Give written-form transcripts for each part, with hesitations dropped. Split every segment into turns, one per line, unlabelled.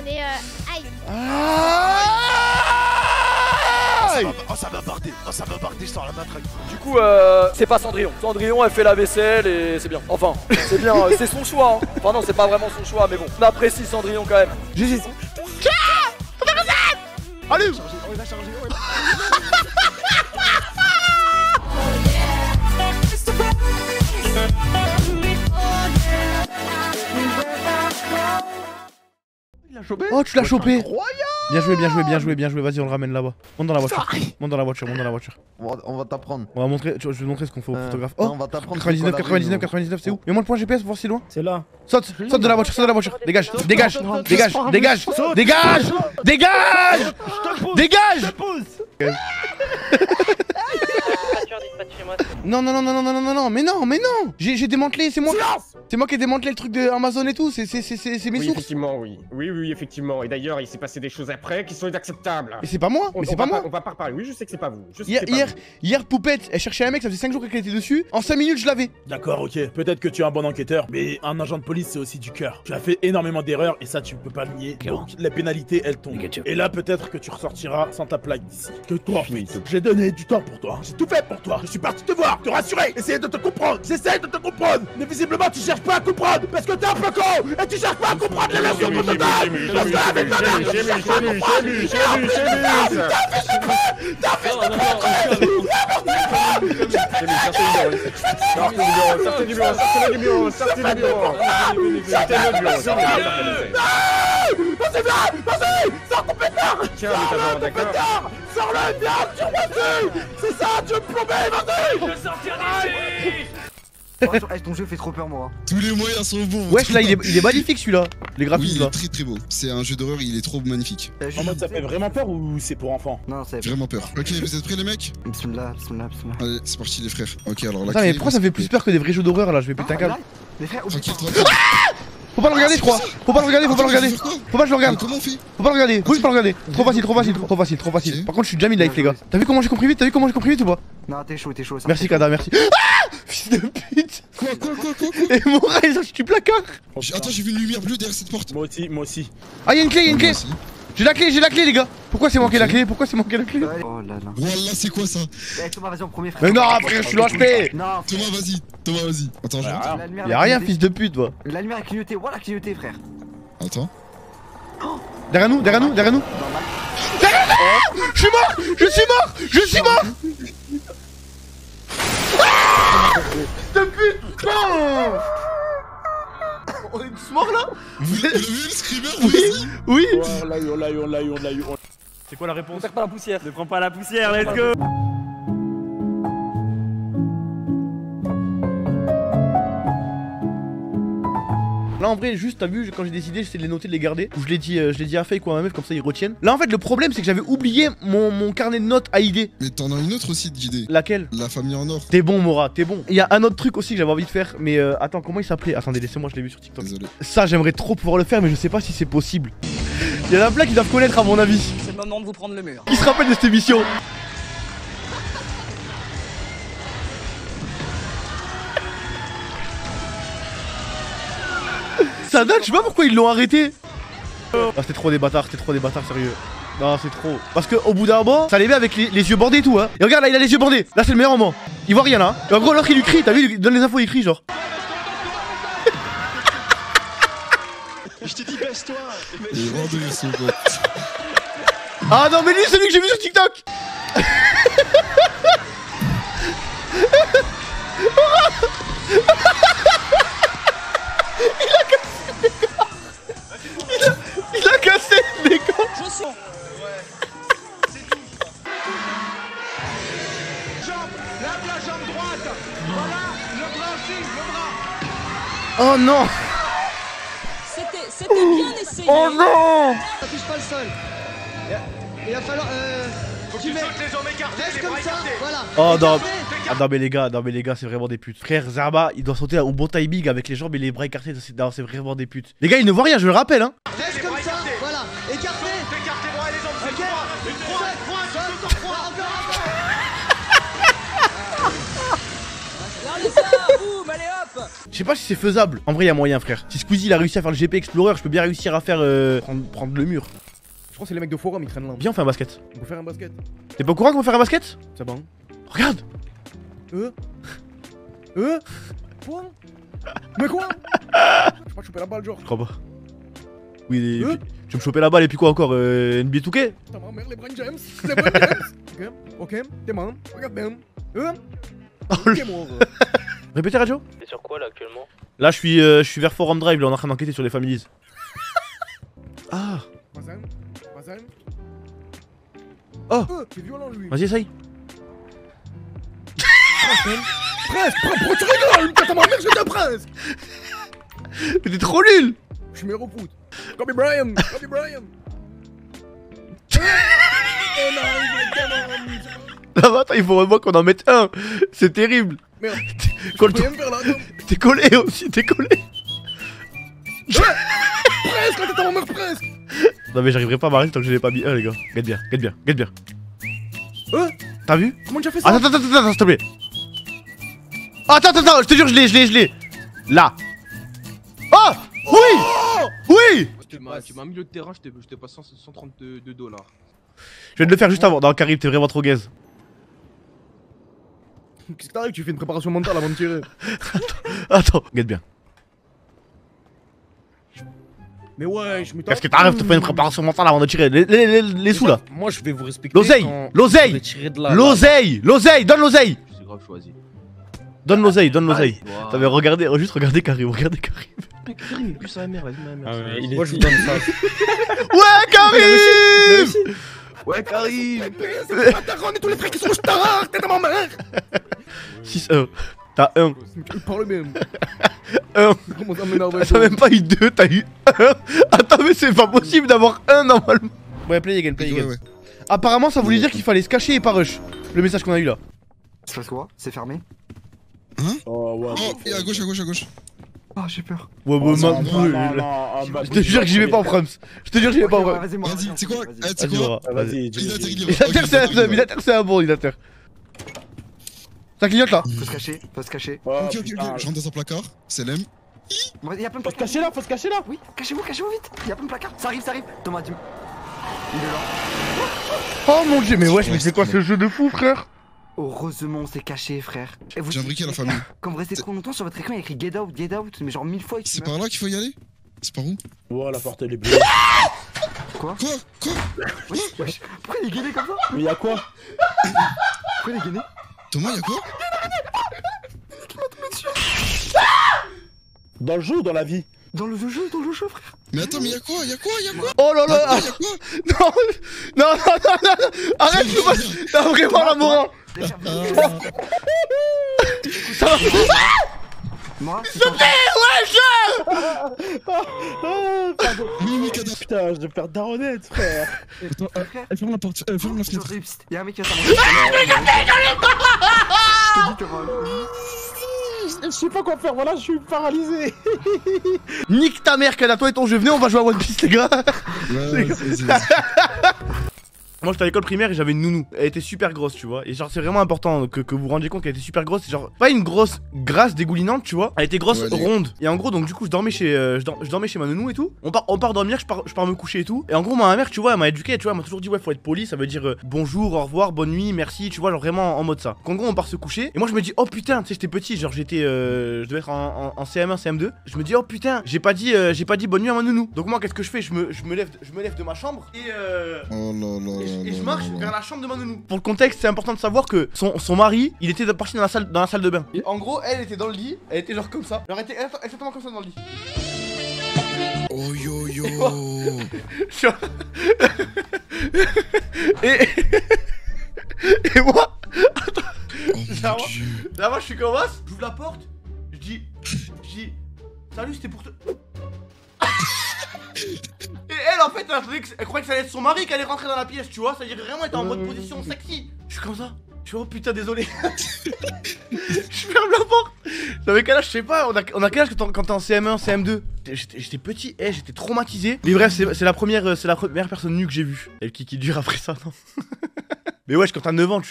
on est aïe.
Oh ça m'a bardé, je sors la matraque.
Du coup, c'est pas Cendrillon. Cendrillon, elle fait la vaisselle et c'est bien. Enfin, c'est bien, c'est son choix. Hein. Enfin non, c'est pas vraiment son choix, mais bon, on apprécie Cendrillon quand même.
GG. Allez. Oh, tu l'as chopé. Bien joué, vas-y, on le ramène là-bas. Monte dans la voiture,
On va t'apprendre.
On va montrer, je vais te montrer ce qu'on fait au photographe. Oh,
on va t'apprendre.
99, c'est où? Mets-moi le point GPS pour voir si c'est loin.
C'est là.
Saute de la voiture, dégage. Non, mais non. J'ai démantelé, c'est moi qui ai démantelé le truc de Amazon et tout, c'est mes sources.
Effectivement, oui, effectivement. Et d'ailleurs, il s'est passé des choses après qui sont inacceptables.
Et c'est pas moi,
On va pas reparler. Oui, je sais que c'est pas vous.
Hier, Poupette, elle cherchait un mec, ça faisait 5 jours qu'elle était dessus. En 5 minutes, je l'avais.
D'accord, ok. Peut-être que tu es un bon enquêteur, mais un agent de police, c'est aussi du cœur. Tu as fait énormément d'erreurs et ça, tu peux pas le nier. Donc, la pénalité, elle tombe. Et là, peut-être que tu ressortiras sans ta plaque d'ici. Que toi, en fait, j'ai donné du temps pour toi. J'ai tout fait pour toi. Je suis parti te voir, te rassurer, essayer de te comprendre. J'essaie de te comprendre. Mais visiblement, tu cherches pas à comprendre parce que t'es un peu con et tu cherches pas à comprendre les leçons qu'on te donne. Parce que avec ta mère, tu cherches pas à comprendre.
Sortez du bureau.
Vas-y, sors ton pétard.
Tiens, mais d'accord.
Sors-le, viens, tire-moi dessus. C'est ça, tu veux me plomber, vas-y.
Je sortir d'ici.
Ton jeu fait trop peur, moi.
Tous les moyens sont bons.
Wesh, là, il est magnifique celui-là. Les graphismes là.
Il est très beau. C'est un jeu d'horreur, il est trop magnifique.
En mode, ça fait vraiment peur ou c'est pour enfants?
Non, c'est
vraiment peur. Ok, vous êtes prêts, les mecs?
Bismillah.
Allez, c'est parti, les frères. Ok, alors là.
Attends, mais pourquoi ça fait plus peur que des vrais jeux d'horreur là? Je vais péter un câble.
Les frères,
tranquille.
Faut pas le regarder, je crois. Faut pas que je le regarde.
Comment on fait?
Faut pas le regarder. Faut juste pas le regarder. Trop facile. Par contre, je suis jamais live, les gars. T'as vu comment j'ai compris vite? ou pas?
Non, t'es chaud.
Merci, Kada, merci. Fils de pute.
Quoi?
Et mon rat, il sorti du placard.
Attends, j'ai vu une lumière bleue derrière cette porte.
Moi aussi.
Ah, y'a une clé. J'ai la clé, les gars. Pourquoi c'est manqué la clé?
Oh là là.
Voilà, c'est quoi ça?
Thomas, vas-y en premier, frère.
Mais non, frère, je suis l'HP.
Non,
Thomas, vas-y. Attends, je rentre.
Y'a rien, fils de pute, toi.
La lumière a clignoté, voilà, clignoté, frère.
Attends.
Derrière nous. Je suis mort. Fils de pute, putain. On est tous morts là?
Vous avez vu le screamer?
Oui.
On l'a eu.
C'est quoi la réponse?
Ne perds pas la poussière.
Ne prends pas la poussière, let's go.
Là en vrai juste t'as vu quand j'ai décidé c'est de les noter de les garder. Je l'ai dit à Fake ou à ma meuf comme ça ils retiennent. Là en fait le problème c'est que j'avais oublié mon carnet de notes AID.
Mais t'en as une autre aussi d'idée.
Laquelle?
La famille en or.
T'es bon Mora, t'es bon. Il y a un autre truc aussi que j'avais envie de faire mais attends comment il s'appelait? Attendez laissez-moi je l'ai vu sur TikTok.
Désolé.
Ça j'aimerais trop pouvoir le faire mais je sais pas si c'est possible. Il y en a plein qui doivent connaître à mon avis.
C'est le moment de vous prendre le mur.
Qui se rappelle de cette émission? Ça date, je sais pas pourquoi ils l'ont arrêté. Ah, c'était trop des bâtards, sérieux. Non, c'est trop. Parce que au bout d'un moment, ça les met avec les yeux bandés et tout, hein. Et regarde, là, il a les yeux bandés. Là, c'est le meilleur moment. Il voit rien là. Et en gros, l'autre, il lui crie. T'as vu, il donne les infos, il crie, genre.
Je t'ai dit, baisse-toi.
Ah non, mais lui, c'est lui que j'ai vu sur TikTok. Il a cassé les gars.
Je sens. Lève la jambe droite. Voilà, le bras aussi, le bras.
Oh non.
C'était bien essayé.
Oh non.
Ça touche pas le sol. Il va falloir.
Faut que tu sautes les jambes écartées,
Reste
les
comme
bras
ça,
écartés.
voilà.
Oh non.
Écarté.
Ah non mais les gars c'est vraiment des putes. Frère Zarba il doit sauter au bon timing avec les jambes et les bras écartés. C'est vraiment des putes. Les gars ils ne voient rien je le rappelle hein.
Reste comme ça, voilà. Écarté.
T'écartes les bras et les jambes, c'est
Ok.
droit. Une droite,
Saute,
encore droit.
encore.
Regardez ça, boum, allez hop.
Je sais pas si c'est faisable. En vrai, il y a moyen, frère. Si Squeezie il a réussi à faire le GP Explorer, je peux bien réussir à faire prendre le mur.
Je crois que c'est les mecs de forum, ils traînent là.
Viens, on fait un basket.
On peut faire un basket.
T'es pas au courant qu'on va faire un basket?
C'est bon.
Regarde.
Quoi? Mais quoi? Je vais pas choper la balle, genre.
Je crois pas. Oui, et puis, tu veux me choper la balle et puis quoi encore NBA 2K?
Putain, ma mère, les Brain James. Les Brain James. Ok, t'es man. Regarde bien. Ok, mort.
Répétez, Radio.
T'es sur quoi là actuellement?
Là, je suis vers Forum Drive, là, on est en train d'enquêter sur les families. Ah.
Mazan.
Oh.
C'est violent, lui.
Vas-y, essaye.
Presque. Pourquoi tu rigoles? Putain, ma mère, j'étais presque.
Mais t'es trop nul.
Je suis meilleur au foot. Kobe Bryant.
Ah bah attends, il faut vraiment qu'on en mette un. C'est terrible.
Merde.
Quand
Je peux rien faire là.
T'es collé aussi, t'es collé.
Presque, t'étais ma mère, presque.
Non mais j'arriverai pas à m'arrêter tant que je l'ai pas mis un, les gars. Guette bien. T'as vu?
Comment tu as fait ça?
Attends, s'il te plaît. Attends, je te jure, je l'ai. Là. Oh! Oui!
Tu m'as mis le terrain, je te passe 132 $.
Je viens de le faire juste avant. Non, Karim, t'es vraiment trop gaze.
Qu'est-ce que t'arrives? Tu fais une préparation mentale avant de tirer.
Attends, guette bien.
Mais ouais, je me
Qu'est-ce que t'arrives? T'as fait une préparation mentale avant de tirer. Les sous là.
Moi je vais vous respecter.
L'oseille! L'oseille! Donne l'oseille!
C'est grave choisi.
Donne l'oseille.
Wow.
T'avais regardé, juste regardez Karim,
Mec, Karim, il pue sa mère, vas-y ma mère.
Moi je vous donne ça.
Ouais, Karim!
Ouais, Karim!
C'est pas ta ronde et tous les frères qui sont au star. T'es dans ma mère.
6-1. T'as 1.
Il parle même.
1.
Comment ça m'énerve?
T'as même pas eu 2, t'as eu 1. Attends, mais c'est pas possible d'avoir 1 normalement. Ouais, play again.
Ouais.
Apparemment, ça voulait dire qu'il fallait se cacher et pas rush. Le message qu'on a eu là.
C'est passe quoi? C'est fermé?
Oh ouais.
Oh, et à gauche.
Oh, j'ai peur.
Ouais, je te jure que j'y vais pas en Prums.
Vas-y, moi.
Vas-y, c'est quoi?
Vas-y, Laura, vas-y.
Illidater,
c'est un bon Illidater. Ça clignote là.
Faut se cacher.
Ok, je rentre dans un placard, c'est l'aime.
Y'a plein de
Faut se
placards.
cacher là.
Oui, cachez-vous vite. Y'a plein de placards. Ça arrive. Thomas, il est là.
Oh mon dieu, mais wesh, mais c'est quoi ce jeu de fou, frère?
Heureusement, on s'est caché, frère.
J'ai un briquet à la famille.
Quand vous restez trop longtemps sur votre écran, il y a écrit get out, mais genre 1000 fois.
C'est par là qu'il faut y aller? C'est par où?
Oh, la porte elle est bleue.
Quoi? Oui, wesh. Pourquoi il est gainé comme ça?
Mais y'a quoi?
Pourquoi il est gainé?
Thomas, y'a quoi?
Dans le jeu ou dans la vie?
Dans le jeu, frère.
Mais attends, mais y'a quoi?
Oh là là. Non, arrête, t'as vraiment la mort. Ça va.
Moi,
Putain, je vais faire daronnette, frère.
Ferme la porte, ferme la fenêtre.
Y'a un mec qui va s'avancer.
Je sais pas quoi faire, voilà, je suis paralysé.
Nique ta mère, Kanato et ton jeu. Venez, on va jouer à One Piece, les gars.
Ouais,
Moi j'étais à l'école primaire et j'avais une nounou. Elle était super grosse, tu vois. Et genre c'est vraiment important que vous vous rendiez compte qu'elle était super grosse. C'est genre pas une grosse grasse dégoulinante, tu vois. Elle était grosse, ronde. Et en gros donc du coup je dormais chez ma nounou et tout. On part dormir, je pars me coucher et tout. Et en gros ma mère, tu vois, elle m'a éduqué, tu vois, elle m'a toujours dit ouais faut être poli, ça veut dire bonjour, au revoir, bonne nuit, merci, tu vois, genre vraiment en mode ça. Donc en gros on part se coucher. Et moi je me dis oh putain, tu sais j'étais petit, genre j'étais je devais être en CM1, CM2. Je me dis oh putain, j'ai pas dit bonne nuit à ma nounou. Donc moi qu'est-ce que je fais? Je me lève de ma chambre et et je marche vers la chambre de ma nounou. Pour le contexte, c'est important de savoir que son mari, il était parti dans la salle de bain. Et en gros, elle était dans le lit, elle était genre comme ça. Elle était exactement comme ça dans le lit.
Oh yo yo.
Et moi, attends,
Oh
là moi je suis comme ça, j'ouvre la porte, je dis salut, c'était pour te... Et elle en fait elle croyait que ça allait être son mari qui allait rentrer dans la pièce, tu vois. C'est-à-dire vraiment elle était en mode position sexy. Je suis comme ça, je suis oh putain désolé. Je ferme la porte. J'avais quel âge, je sais pas, on a quel âge quand t'es en CM1, CM2? J'étais petit, j'étais traumatisé. Mais bref, c'est la première personne nue que j'ai vue. Elle qui dure après ça, non? Mais wesh, quand t'as 9 ans,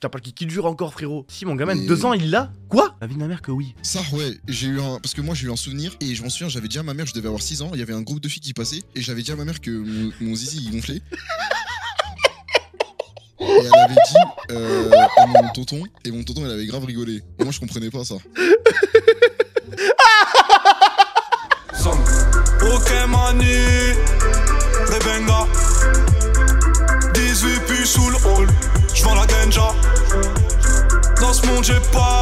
t'as pas le kiki dur encore, frérot. Si, mon gamin,
Mais-
2 ans, il l'a. Quoi? La vie de ma mère que oui.
Ça, ouais, j'ai eu un. Parce que moi, j'ai eu un souvenir et je m'en souviens, j'avais dit à ma mère, je devais avoir 6 ans, il y avait un groupe de filles qui passait et j'avais dit à ma mère que mon zizi il gonflait. Et elle avait dit à mon tonton, et mon tonton, il avait grave rigolé. Et moi, je comprenais pas ça.
Ok mani, Rebenga 18 puis sous le hall, j'vends la ganja. Dans ce monde j'ai pas